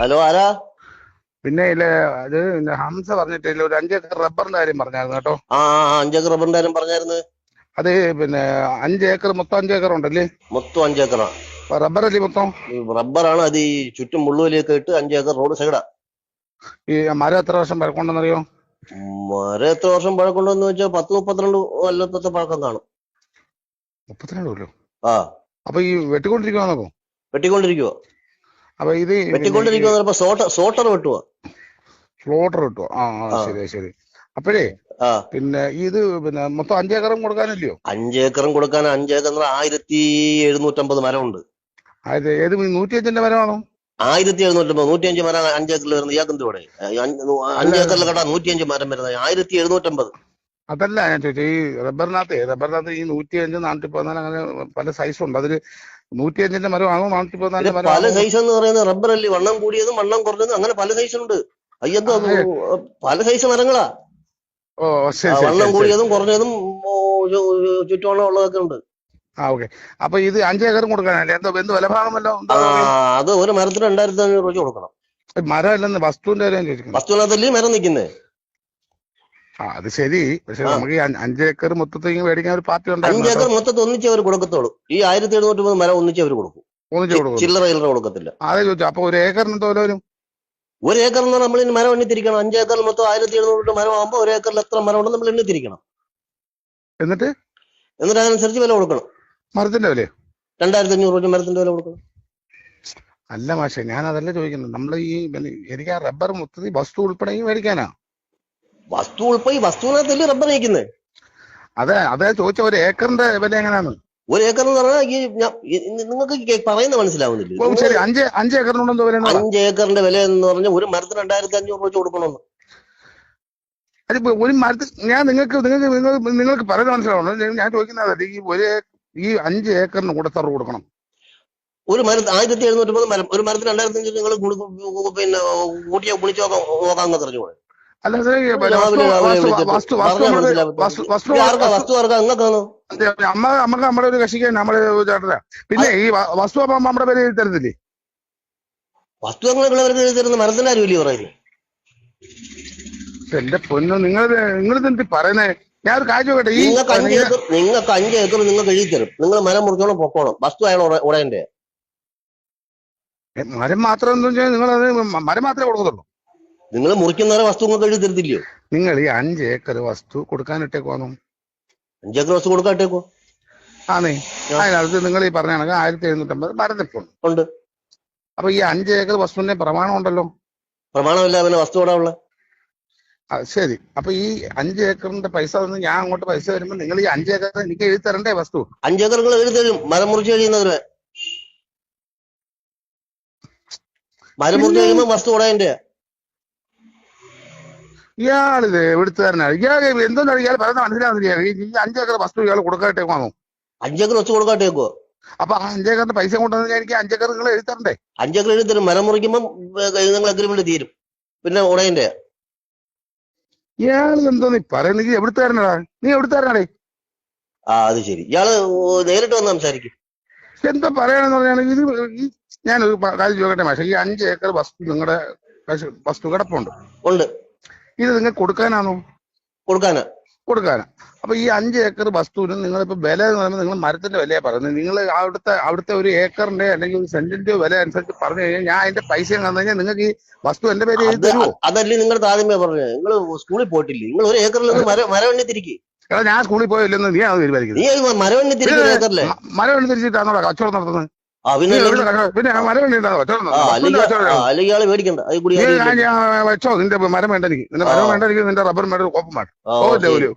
Hello, ആരാ? പിന്നെ ഇല്ല, അത് ഹംസ പറഞ്ഞിട്ടില്ല, ഒരു 5 ഏക്കർ റബ്ബറിന്റെ കാര്യം പറഞ്ഞായിരുന്നു കേട്ടോ. ആ 5 ഏക്കർ റബ്ബറിന്റെ കാര്യം പറഞ്ഞായിരുന്നു. അത് പിന്നെ 5 ഏക്കർ, മൊത്തം 5 ഏക്കർ ഉണ്ടല്ലേ? മൊത്തം 5 ഏക്കറാ. റബ്ബർ അല്ലേ മൊത്തം? റബ്ബറാണ്. അത് ഈ ചുറ്റും മുള്ളുവലിയൊക്കെ ഇട്ട് 5 ഏക്കർ റോഡ് സൈഡാ. ഈ മരം എത്ര വർഷം പഴക്കമുണ്ടെന്നറിയോ? മരം എത്ര വർഷം പഴക്കമുണ്ടെന്ന് വെച്ചാൽ 10-32 കൊല്ലത്തെ പഴക്കം കാണും. 32 കൊല്ലോ? ആ, അപ്പൊ ഈ വെട്ടിക്കൊണ്ടിരിക്കുവാന്നോ? വെട്ടിക്കൊണ്ടിരിക്കുവോ? അപ്പൊ ഇത് പിന്നെ വെട്ടിക്കൊണ്ടിരിക്കുവോ? സോട്ടർ വെട്ടുവോ? ഫ്ലോട്ടർ കിട്ടുവോ? ശരി ശരി. അപ്പോഴേ ആ, പിന്നെ ഇത് പിന്നെ മൊത്തം 5 ഏക്കറും കൊടുക്കാനില്ലയോ? 5 ഏക്കറും കൊടുക്കാൻ 5 ഏക്കർ 1750 മരമുണ്ട്. അത് ഏത് 105ന്റെ മരമാണോ? 1750, 105 മരം 5 ഏക്കറിൽ വരുന്നത് ഇയാൾക്ക് എന്തുകൂടെ? അല്ല 5 ഏക്കറിൽ കേട്ടാ 105 മരം വരുന്നത് 1750. അതല്ല ഞാൻ ചോദിച്ചത്, ഈ റബ്ബറിനകത്ത് ഈ 105, 414 അങ്ങനെ പല സൈസുണ്ട്. അതില് 105ന്റെ മരമാണോ പിന്നെ 414ന്റെ പല മരമാണോ? സൈസ് എന്ന് പറയുന്നത് റബ്ബറല്ലേ, വണ്ണം കൂടിയതും വണ്ണം കുറഞ്ഞതും അങ്ങനെ പല സൈസുണ്ട്. അയ്യന്തോ പല സൈസ് മരങ്ങളാ. ഓ ശരി ശരി വണ്ണം ശരി ശരി. കൂടിയതും കുറഞ്ഞതും ചുറ്റുവണ്ണം ഉള്ളതൊക്കെ ഉണ്ട്. ഓക്കെ. അപ്പൊ ഇത് 5 ഏക്കറും കൊടുക്കാനല്ലേ? എന്ത് വിലഭാഗം വല്ലോ ആ, ഉണ്ടോ? അത് ഒരു മരത്തിന് 2500 രൂപ കൊടുക്കണം. മരം അല്ലെന്ന്, വസ്തുവിന്റെ കാര്യം ചോദിക്കുന്നത്. വസ്തുവിനകത്തല്ലേ മരം നിൽക്കുന്നത്. അത് ശരി. പക്ഷെ ആ, നമുക്ക് ഈ 5 ഏക്കർ മൊത്തത്തിൽ മേടിക്കാൻ ഒരു പാർട്ടി 5 ഉണ്ടായിരുന്നു കേട്ടോ. ഏക്കർ മൊത്തത്തിൽ ഒന്നിച്ചേ അവർ കൊടുക്കത്തുള്ളൂ. ഈ 1750 മരം ഒന്നിച്ചേ അവർ കൊടുക്കും. ഒന്നിച്ചു കൊടുക്കുന്നു. ചില്ലറ ചില്ലറ കൊടുക്കത്തില്ല. അതെ ചോദിച്ചു. അപ്പൊ ഒരു ഏക്കറിന് എന്തോ വരും? ഒരു ഏക്കർ എന്ന് പറഞ്ഞാൽ നമ്മൾ ഇനി മരം എണ്ണിത്തിരിക്കണം. 5 ഏക്കറിൽ മൊത്തം 1700 മരം ആകുമ്പോൾ ഒരു ഏക്കറിൽ എത്ര മരം ഉണ്ടെന്ന് നമ്മൾ എണ്ണിത്തിരിക്കണം. എന്നിട്ട് എന്നിട്ട് അതനുസരിച്ച് വില കൊടുക്കണം. മരത്തിന്റെ വിലയോ? 2500 രൂപ മരത്തിന്റെ വില കൊടുക്കണം. അല്ല മാഷെ, ഞാൻ അതല്ല ചോദിക്കുന്നത്. നമ്മൾ എനിക്ക് ആ റബ്ബർ മൊത്തത്തിൽ വസ്തു ഉൾപ്പെടെ മേടിക്കാനാ. വസ്തു ഉൾപ്പെടെ ഈ വസ്തുവിനകത്തല്ലേ റബ്ബർ നയിക്കുന്നത്. അതെ ചോദിച്ച, ഒരു ഏക്കറിന്റെ വില എങ്ങനെയാണ്? ഒരു ഏക്കർ എന്ന് പറഞ്ഞാൽ നിങ്ങൾക്ക് പറയുന്നത് മനസ്സിലാവുന്നില്ല. ഓ ശരി. 5 ഏക്കറിനുണ്ടെന്തോ വില? 5 ഏക്കറിന്റെ വില എന്ന് പറഞ്ഞാൽ ഒരു മരത്തിന് 2500 രൂപ കൊടുക്കണമെന്ന്. അതിപ്പോ ഒരു മരത്തിൽ ഞാൻ നിങ്ങൾക്ക് പറയുന്നത് മനസ്സിലാവണം. ഞാൻ ചോദിക്കുന്നത് ഈ 5 ഏക്കറിന് കൂടെ എത്ര കൊടുക്കണം? ഒരു മരത്തിന് 1750 മരം, ഒരു മരത്തിന് 2500 നിങ്ങൾ പിന്നെ കൂട്ടിയോ ഗുണിച്ചോ നോക്കാമെന്ന് പറഞ്ഞുകൂടെ? അല്ല രാവിലെ വിളിച്ചിട്ട് പറഞ്ഞാൽ മനസ്സിലാവത്തില്ല. വസ്തു ആർക്കാ? നിങ്ങൾക്കാണോ? നമ്മുടെ ഒരു കക്ഷിക്ക് നമ്മുടെ ചേട്ടനാ. പിന്നെ ഈ വസ്തു അപ്പൊ നമ്മുടെ പേര് എഴുതി തരുന്നില്ലേ? വസ്തു ഞങ്ങൾ എഴുതി തരുന്ന മരത്തിന്റെ ആരും വലിയ പറയുന്നത്. എന്റെ പൊന്നു, നിങ്ങൾ പറയുന്നേ. ഞാൻ ഒരു കാര്യം ചോദിക്കട്ടെ. നിങ്ങൾക്ക് 5 ഏക്കർ നിങ്ങൾക്ക് എഴുതി തരും. നിങ്ങൾ മരം മുറിച്ചോളം പൊക്കോണം. വസ്തു അയാൾ ഉടയന്റെ. മരം മാത്രം നിങ്ങളത് മരം മാത്രമേ കൊടുക്കത്തുള്ളൂ? നിങ്ങൾ മുറിക്കുന്നവരെ വസ്തു നിങ്ങൾക്ക് എഴുതി തരത്തില്ലയോ? നിങ്ങൾ ഈ 5 ഏക്കർ വസ്തു കൊടുക്കാനിട്ടേക്കുവാന്നോ? 5 ഏക്കർ വസ്തു കൊടുക്കാട്ടേക്കോ? ആന്നേ. അതിനകത്ത് നിങ്ങൾ ഈ പറഞ്ഞ കണക്ക് 1750 മരം നിൽപ്പുണ്ട്. ഉണ്ട്. അപ്പൊ ഈ 5 ഏക്കർ വസ്തുവിന്റെ പ്രമാണം ഉണ്ടല്ലോ? പ്രമാണമില്ല, പിന്നെ വസ്തു ഇവിടെ ഉള്ള. ശരി. അപ്പൊ ഈ 5 ഏക്കറിന്റെ പൈസ തന്ന് ഞാൻ അങ്ങോട്ട് പൈസ വരുമ്പോ നിങ്ങൾ ഈ 5 ഏക്കർ എനിക്ക് എഴുതി തരണ്ടേ വസ്തു? 5 ഏക്കർ നിങ്ങൾ എഴുതി തരും. മരം മുറിച്ച് കഴിയുന്നവരെ മരം മുറിച്ച് കഴിയുമ്പോൾ വസ്തു ഉടയന്റെ. ഇയാളിത് എവിടുത്തുകാരനാണ്? ഇയാൾ എന്തോന്നാണ് ഇയാൾ പറയുന്നത് മനസ്സിലാവുന്നില്ല. ഈ 5 ഏക്കർ വസ്തു ഇയാൾ കൊടുക്കാട്ടേക്കുവാണോ? 5 ഏക്കർ വസ്തു കൊടുക്കാട്ടേക്കോ? അപ്പൊ 5 ഏക്കറിന്റെ പൈസ കൊണ്ടുവന്ന് എനിക്ക് 5 ഏക്കർ നിങ്ങൾ എഴുതി തരണ്ടേ? 5 ഏക്കർ എഴുതി തരും. മരം മുറിക്കുമ്പോൾ നിങ്ങൾ അഗ്രിമെന്റ് തീരും. പിന്നെ ഉടയന്റെ. ഇയാൾ എന്തോന്ന് പറയുന്നത്? എവിടുത്തുകാരനാടാ നീ? എവിടുത്തുകാരനാടേ? അത് ശരി. ഇയാള് നേരിട്ട് വന്ന് സംസാരിക്കും. എന്താ പറയാനെന്ന് പറഞ്ഞാൽ ഞാനൊരു കാര്യം ചോദിക്കട്ടെ മാഷെ. ഈ 5 ഏക്കർ വസ്തു നിങ്ങളുടെ വസ്തു കിടപ്പുണ്ട്. ഉണ്ട്. ഇത് നിങ്ങൾ കൊടുക്കാനാണോ? കൊടുക്കാനാ. അപ്പൊ ഈ 5 ഏക്കർ വസ്തുവിന് നിങ്ങളിപ്പോ വില എന്ന് പറയുമ്പോൾ നിങ്ങൾ മരത്തിന്റെ വിലയാ പറയുന്നത്. നിങ്ങൾ അവിടുത്തെ ഒരു ഏക്കറിന്റെ അല്ലെങ്കിൽ ഒരു സെന്റിന്റെ വില അനുസരിച്ച് പറഞ്ഞു കഴിഞ്ഞാൽ ഞാൻ അതിന്റെ പൈസ തന്നു കഴിഞ്ഞാൽ നിങ്ങൾക്ക് ഈ വസ്തു എന്റെ പേര് എഴുതി തരുമോ? അതല്ലേ നിങ്ങൾ ആദ്യമേ പറഞ്ഞത്. നിങ്ങൾ സ്കൂളിൽ പോയിട്ടില്ലേ? നിങ്ങൾ ഒരു ഏക്കറിൽ നിന്ന് മരം എണ്ണി തിരിക്കും. എടാ, ഞാൻ സ്കൂളിൽ പോയില്ലെന്ന് നീ അത് തീരുമാനിക്കുന്നത്. നീ മരം എണ്ണി തിരിക്കുന്ന ഏക്കറിലെ മരം എണ്ണി തിരിച്ചിട്ടാണോ കച്ചവടം നടത്തുന്നത്? പിന്നെ മരം എണ്ണിട്ടാണോ കച്ചവടം അല്ലെങ്കിൽ ആള് മേടിക്കണ്ട. വെച്ചോ. നിന്റെ മരം വേണ്ട എനിക്ക്. നിന്റെ മരം വേണ്ട എനിക്ക്. നിന്റെ റബ്ബർ വേണ്ട, കോപ്പം വേണ്ട. പോയില്ലേ?